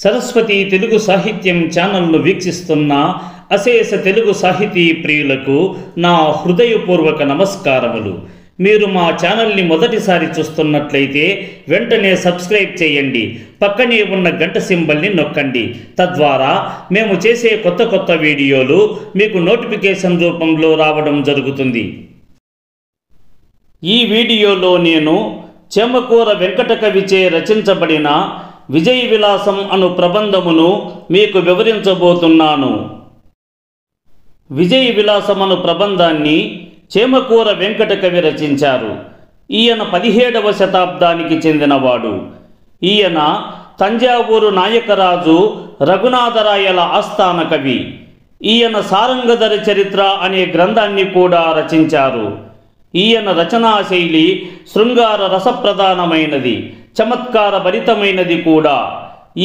సరస్వతి తెలుగు సాహిత్యం ఛానల్ను వీక్షిస్తున్న అశేష తెలుగు సాహితీ ప్రియులకు నా హృదయపూర్వక నమస్కారములు. మీరు మా ఛానల్ని మొదటిసారి చూస్తున్నట్లయితే వెంటనే సబ్స్క్రైబ్ చేయండి, పక్కనే ఉన్న గంట సింబల్ని నొక్కండి. తద్వారా మేము చేసే కొత్త వీడియోలు మీకు నోటిఫికేషన్ రూపంలో రావడం జరుగుతుంది. ఈ వీడియోలో నేను చేమకూర వెంకట కవిచే రచించబడిన విజయ విలాసం అను ప్రబంధమును మీకు వివరించబోతున్నాను. విజయ విలాసం అను ప్రబంధాన్ని చేమకూర వెంకట కవి రచించారు. ఈయన 17వ శతాబ్దానికి చెందినవాడు. ఈయన తంజావూరు నాయకరాజు రఘునాథరాయల ఆస్థాన కవి. ఈయన సారంగధర చరిత్ర అనే గ్రంథాన్ని కూడా రచించారు. ఈయన రచనా శైలి శృంగార రసప్రధానమైనది, చమత్కార భరితమైనది కూడా.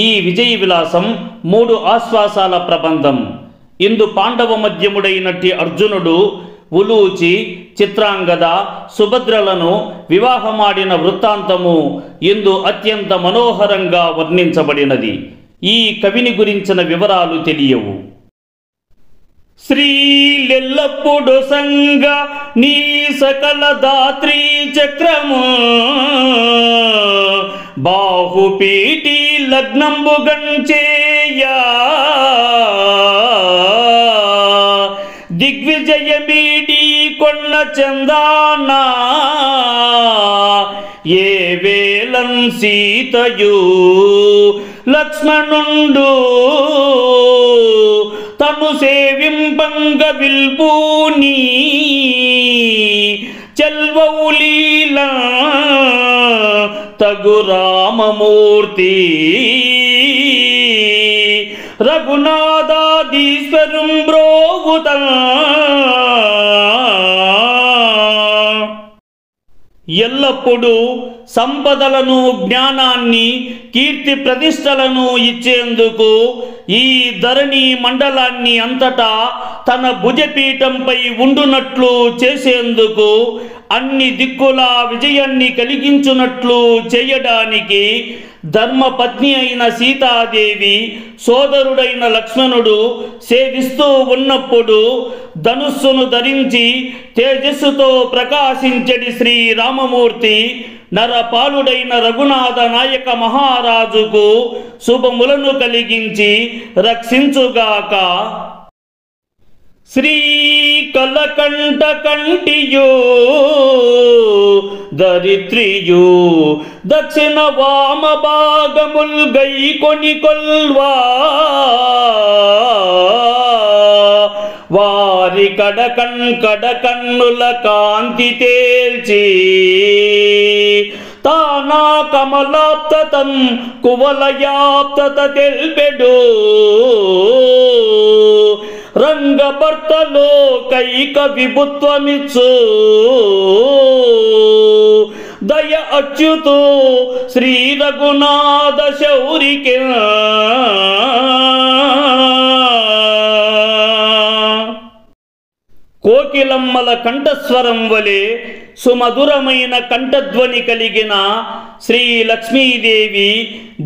ఈ విజయ విలాసం 3 ఆశ్వాసాల ప్రబంధం. ఇందు పాండవ మధ్యముడైనట్టి అర్జునుడు ఉలూచి, చిత్రాంగద, సుభద్రలను వివాహమాడిన వృత్తాంతము ఇందు అత్యంత మనోహరంగా వర్ణించబడినది. ఈ కవిని గురించిన వివరాలు తెలియవు. శ్రీలెల్లప్పుడు సంగ నీ సకల దాత్రీ చక్రము బాహుపీటి లగ్నంబు గంచేయా దిగ్విజయమీడి కొన్న చందానా ఏ వేలం సీతయు లక్ష్మణుండు తను సేవింపంగ విల్పూని చెల్వౌలీల తగు రామమూర్తి రఘునాథాధీశ్వరం బ్రోవుత ఎల్లప్పుడూ సంపదలను, జ్ఞానాన్ని, కీర్తి ప్రతిష్టలను ఇచ్చేందుకు ఈ ధరణి మండలాన్ని అంతటా తన భుజపీఠంపై ఉండునట్లు చేసేందుకు, అన్ని దిక్కుల విజయాన్ని కలిగించునట్లు చేయడానికి ధర్మపత్ని అయిన సీతాదేవి సోదరుడైన లక్ష్మణుడు సేవిస్తూ ఉన్నప్పుడు ధనుస్సును ధరించి తేజస్సుతో ప్రకాశించడి శ్రీరామమూర్తి నరపాలుడైన రఘునాథ నాయక మహారాజుకు శుభములను కలిగించి రక్షించుగాక. శ్రీ కలకంఠ కంఠియో దరిత్రియు దక్షిణ వామ భాగముల్ గై కొని కొల్వా వారి కడకన్నుల కాంతి తేల్చి తానా కమలాప్తం కువలయాప్తత తెల్పెడు రంగభర్తలో కైక విభుత్వమిచ్చు దయ అచ్యుతో శ్రీ రఘునాథ శౌరికే కోకిలమ్మల కంఠస్వరం వలె సుమధురమైన కంఠధ్వని కలిగిన శ్రీ లక్ష్మీదేవి,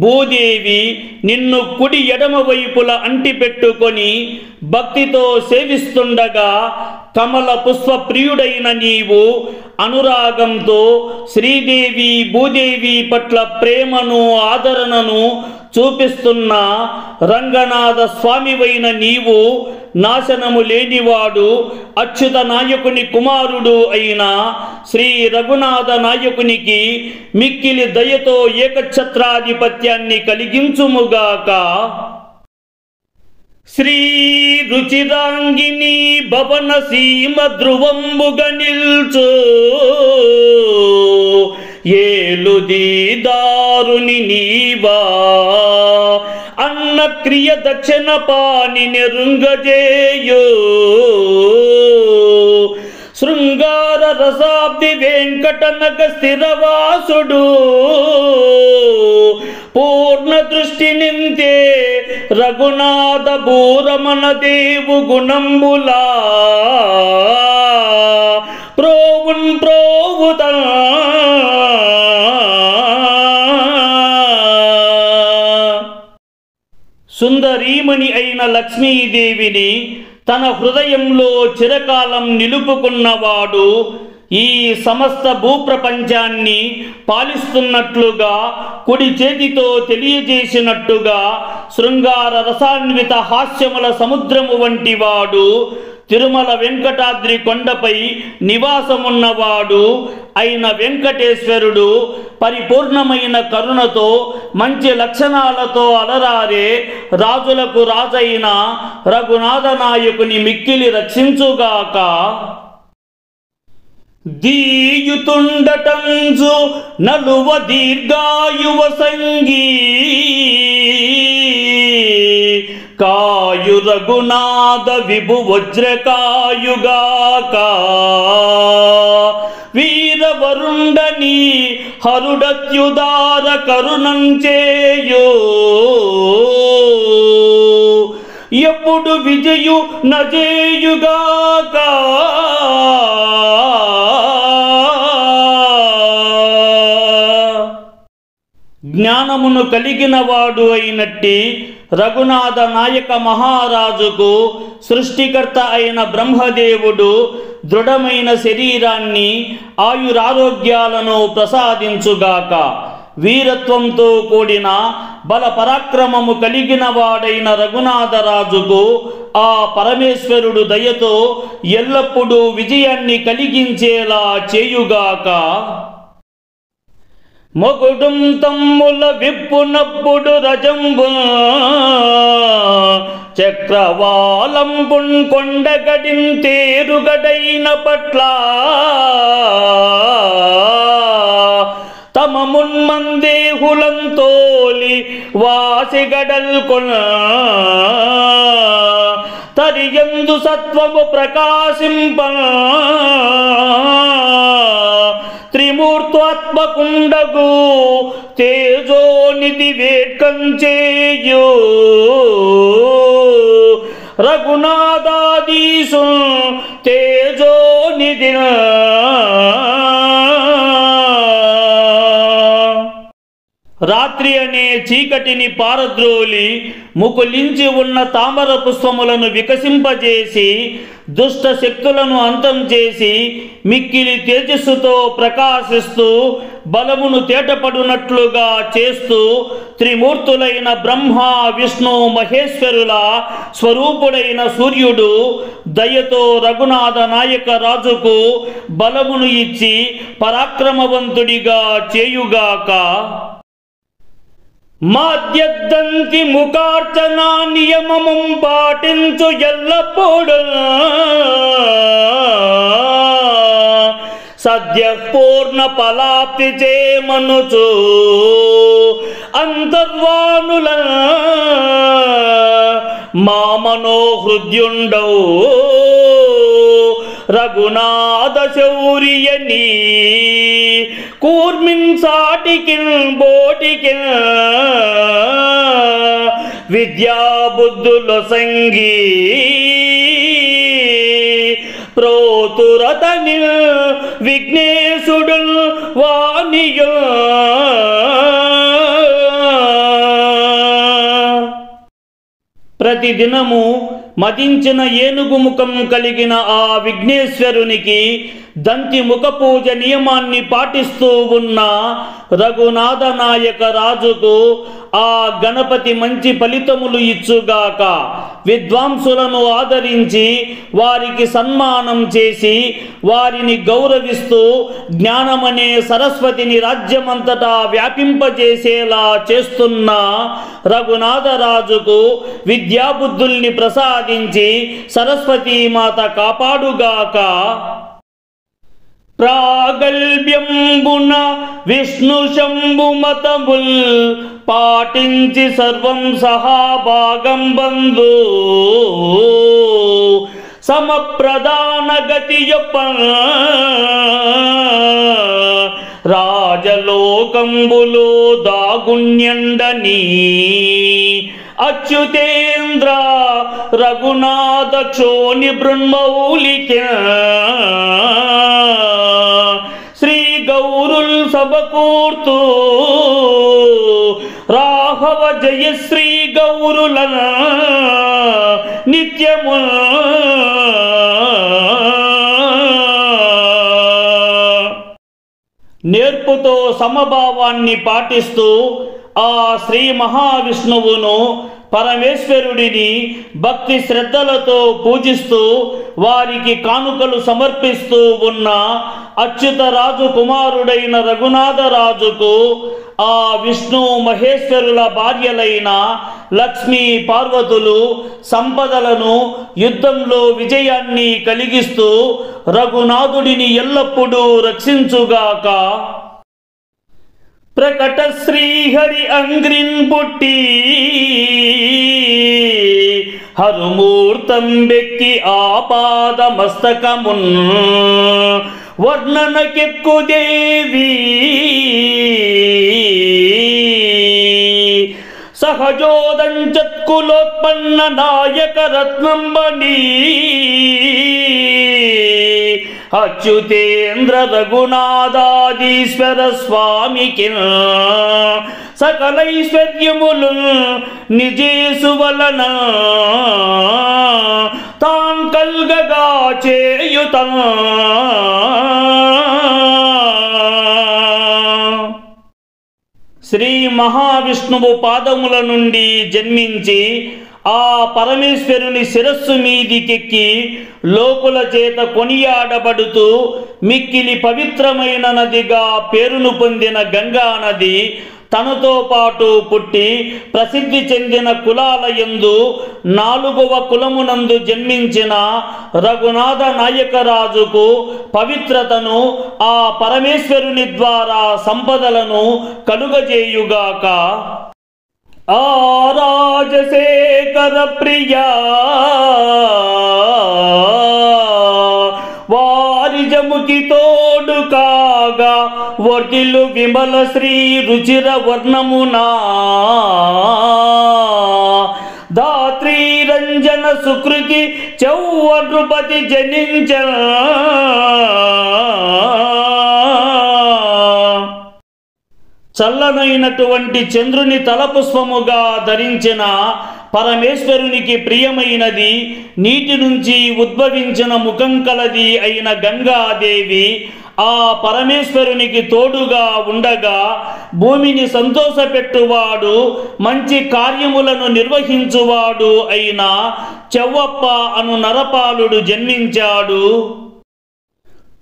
భూదేవి నిన్ను కుడి ఎడమ వైపుల అంటిపెట్టుకొని భక్తితో సేవిస్తుండగా కమల పుష్ప ప్రియుడైన నీవు అనురాగంతో శ్రీదేవి, భూదేవి పట్ల ప్రేమను, ఆదరణను చూపిస్తున్న రంగనాథ స్వామివైన నీవు నాశనము లేనివాడు అచ్యుత నాయకుని కుమారుడు అయిన శ్రీ రఘునాథ నాయకునికి మిక్కిలి దయతో ఏకఛత్రాధిపత్యాన్ని కలిగించుముగాక. శ్రీ రుచిరాంగిని భవన సీమ ధ్రువంబుగ నిల్చో ఏలుదీదారుని నీవా అన్న క్రియ దక్షిణ పాని నెరుంగజేయో శృంగార రసాబ్ది వెంకటనగ స్థిరవాసుడు పూర్ణ దృష్టి నింతే రఘునాథ భూరమణ దేవు గుణంబులా ప్రోవున్ ప్రోవుత సుందరీమణి అయిన లక్ష్మీదేవిని తన హృదయంలో చిరకాలం నిలుపుకున్నవాడు ఈ సమస్త భూప్రపంచాన్ని పాలిస్తున్నట్లుగా కుడి చేతితో తెలియజేసినట్టుగా శృంగార రసాన్విత హాస్యముల సముద్రము వంటి వాడు తిరుమల వెంకటాద్రి కొండపై నివాసమున్నవాడు అయిన వెంకటేశ్వరుడు పరిపూర్ణమైన కరుణతో మంచి లక్షణాలతో అలరారే రాజులకు రాజైన రఘునాథ నాయకుని మిక్కిలి రక్షించుగాక. దీయుతుండటంజు నలువ దీర్ఘాయువ సంగీ కాయు రఘునాథ విభు వజ్రకాయుగాక. వీరవరుండని హరుడత్యుదార కరుణం చేయు ఎప్పుడు విజయు నజేయుగాక. జ్ఞానమును కలిగిన వాడు అయినట్టి రఘునాథ నాయక మహారాజుకు సృష్టికర్త అయిన బ్రహ్మదేవుడు దృఢమైన శరీరాన్ని ఆయురారోగ్యాలను ప్రసాదించుగాక. వీరత్వంతో కూడిన బల పరాక్రమము కలిగిన వాడైన రఘునాథరాజుకు ఆ పరమేశ్వరుడు దయతో ఎల్లప్పుడూ విజయాన్ని కలిగించేలా చేయుగాక. మొగుడుం తమ్ముల విప్పునప్పుడు రజంబు చక్రవాలంపున్ కొండగడిం తేరుగడైన పట్ల తమ మున్మందేహులంతోలి వాసిగడల్ కొన తరియందు సత్వము ప్రకాశింప త్రిమూర్త్వాత్మకుండగు తేజోనిధి వేట్కంచేయు రఘునాథాదీసు తేజోనిధి రాత్రి అనే చీకటిని పారద్రోలి ముకులించి ఉన్న తామర పుష్పములను వికసింపజేసి దుష్ట శక్తులను అంతం చేసి మిక్కిలి తేజస్సుతో ప్రకాశిస్తూ బలమును తేటపడునట్లుగా చేస్తూ త్రిమూర్తులైన బ్రహ్మ విష్ణు మహేశ్వరుల స్వరూపుడైన సూర్యుడు దయతో రఘునాథ నాయక రాజుకు బలమును ఇచ్చి పరాక్రమవంతుడిగా చేయుగాక. మాద్యద్దంతి ముఖార్చనా నియమము పాటించు ఎల్లప్పుడు సద్య పూర్ణ ఫలాప్తి చేమనుచు అంతర్వానుల మా మనోహృద్యుండవు రఘునాథ శౌర్యని కూర్మిన్ సాటికిన్ బోటికిన్ విద్యాబుద్ధుల సంగీ ప్రోతురతని విఘ్నేశుడు వాణియో ప్రతిదినము మదించిన ఏనుగు ముఖం కలిగిన ఆ విఘ్నేశ్వరునికి దంతి ముఖ పూజ నియమాన్ని పాటిస్తూ ఉన్న రఘునాథ నాయక రాజుకు ఆ గణపతి మంచి ఫలితములు ఇచ్చుగాక. విద్వాంసులను ఆదరించి వారికి సన్మానం చేసి వారిని గౌరవిస్తూ జ్ఞానమనే సరస్వతిని రాజ్యమంతటా వ్యాపింపజేసేలా చేస్తున్న రఘునాథరాజుకు విద్యాబుద్ధుల్ని ప్రసాదించి సరస్వతీమాత కాపాడుగాక. ప్రాగల్భ్యంబున విష్ణు శంభు మతముల్ పాటించి సర్వం సహాభాగం బంధు సమప్రధాన గతి యొప్ప రాజలోకంబులో దాగుణ్యండని అచ్యుతేంద్ర రఘునాథ క్షోణి బృన్మౌలిక శ్రీ గౌరుల్ సభకూర్తు రాఘవ జయ శ్రీ గౌరుల నిత్యము నేర్పుతో సమభావాన్ని పాటిస్తూ ఆ శ్రీ మహావిష్ణువును పరమేశ్వరుడిని భక్తి శ్రద్ధలతో పూజిస్తూ వారికి కానుకలు సమర్పిస్తూ ఉన్న అచ్యుతరాజు కుమారుడైన రఘునాథరాజుకు ఆ విష్ణు మహేశ్వరుల భార్యలైన లక్ష్మీ పార్వతులు సంపదలను యుద్ధంలో విజయాన్ని కలిగిస్తూ రఘునాథుడిని ఎల్లప్పుడూ రక్షించుగాక. ప్రకట శ్రీహరి అంగ్రిన్ పుట్టి హరుమూర్తం బెక్కి ఆపాద మస్తకమున్ వర్ణనకెక్కు దేవి సహజోదంచత్కులోత్పన్న నాయక రత్నంబణి అచ్యుతేంద్ర రఘునాథాదీశ్వర స్వామికి సకలైశ్వర్యములు నిజేసు వలన తాన్ కల్గగా చేయుత శ్రీ మహావిష్ణువు పాదముల నుండి జన్మించి ఆ పరమేశ్వరుని శిరస్సు మీదికెక్కి లోకుల చేత కొనియాడబడుతూ మిక్కిలి పవిత్రమైన నదిగా పేరును పొందిన గంగా నది తనతో పాటు పుట్టి ప్రసిద్ధి చెందిన కులాల యందు 4వ కులమునందు జన్మించిన రఘునాథ నాయకరాజుకు పవిత్రతను ఆ పరమేశ్వరుని ద్వారా సంపదలను కలుగజేయుగాక. ఆ రాజశేఖర ప్రియా వారిజముకి తోడు కాగా వర్తిల్లు విమల శ్రీ రుచిర వర్ణమునా ధాత్రీ రంజన సుకృతి చౌవనృపతి జనించ చల్లనైనటువంటి చంద్రుని తలపుష్పముగా ధరించిన పరమేశ్వరునికి ప్రియమైనది నీటి నుంచి ఉద్భవించిన ముఖం కలది అయిన గంగాదేవి ఆ పరమేశ్వరునికి తోడుగా ఉండగా భూమిని సంతోషపెట్టువాడు మంచి కార్యములను నిర్వహించువాడు అయిన చెవ్వప్ప అను నరపాలుడు జన్మించాడు.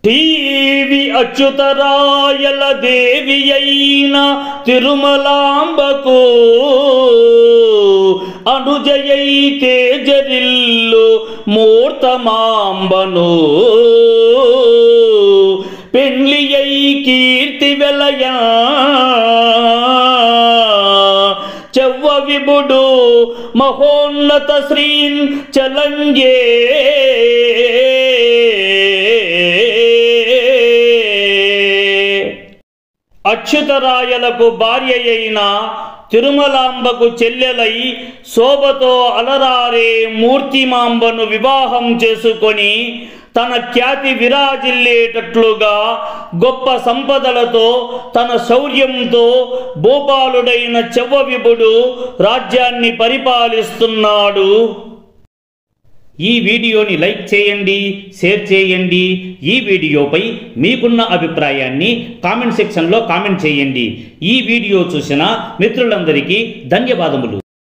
టీవి అచ్యుతరాయల దేవి అయిన తిరుమలాంబకు అనుజయై తేజరిల్లు మూర్తమాంబను పెండ్లియై కీర్తి వెలయ చెవ్వ విభుడు మహోన్నత శ్రీన్ చలంగే అచ్యుతరాయలకు భార్య అయిన తిరుమలాంబకు చెల్లెలై శోభతో అలరారే మూర్తిమాంబను వివాహం చేసుకొని తన ఖ్యాతి విరాజిల్లేటట్లుగా గొప్ప సంపదలతో తన శౌర్యంతో భూపాలుడైన చెవ్వ విభుడు రాజ్యాన్ని పరిపాలిస్తున్నాడు. ఈ వీడియోని లైక్ చేయండి, షేర్ చేయండి. ఈ వీడియోపై మీకున్న అభిప్రాయాన్ని కామెంట్ సెక్షన్లో కామెంట్ చేయండి. ఈ వీడియో చూసిన మిత్రులందరికీ ధన్యవాదములు.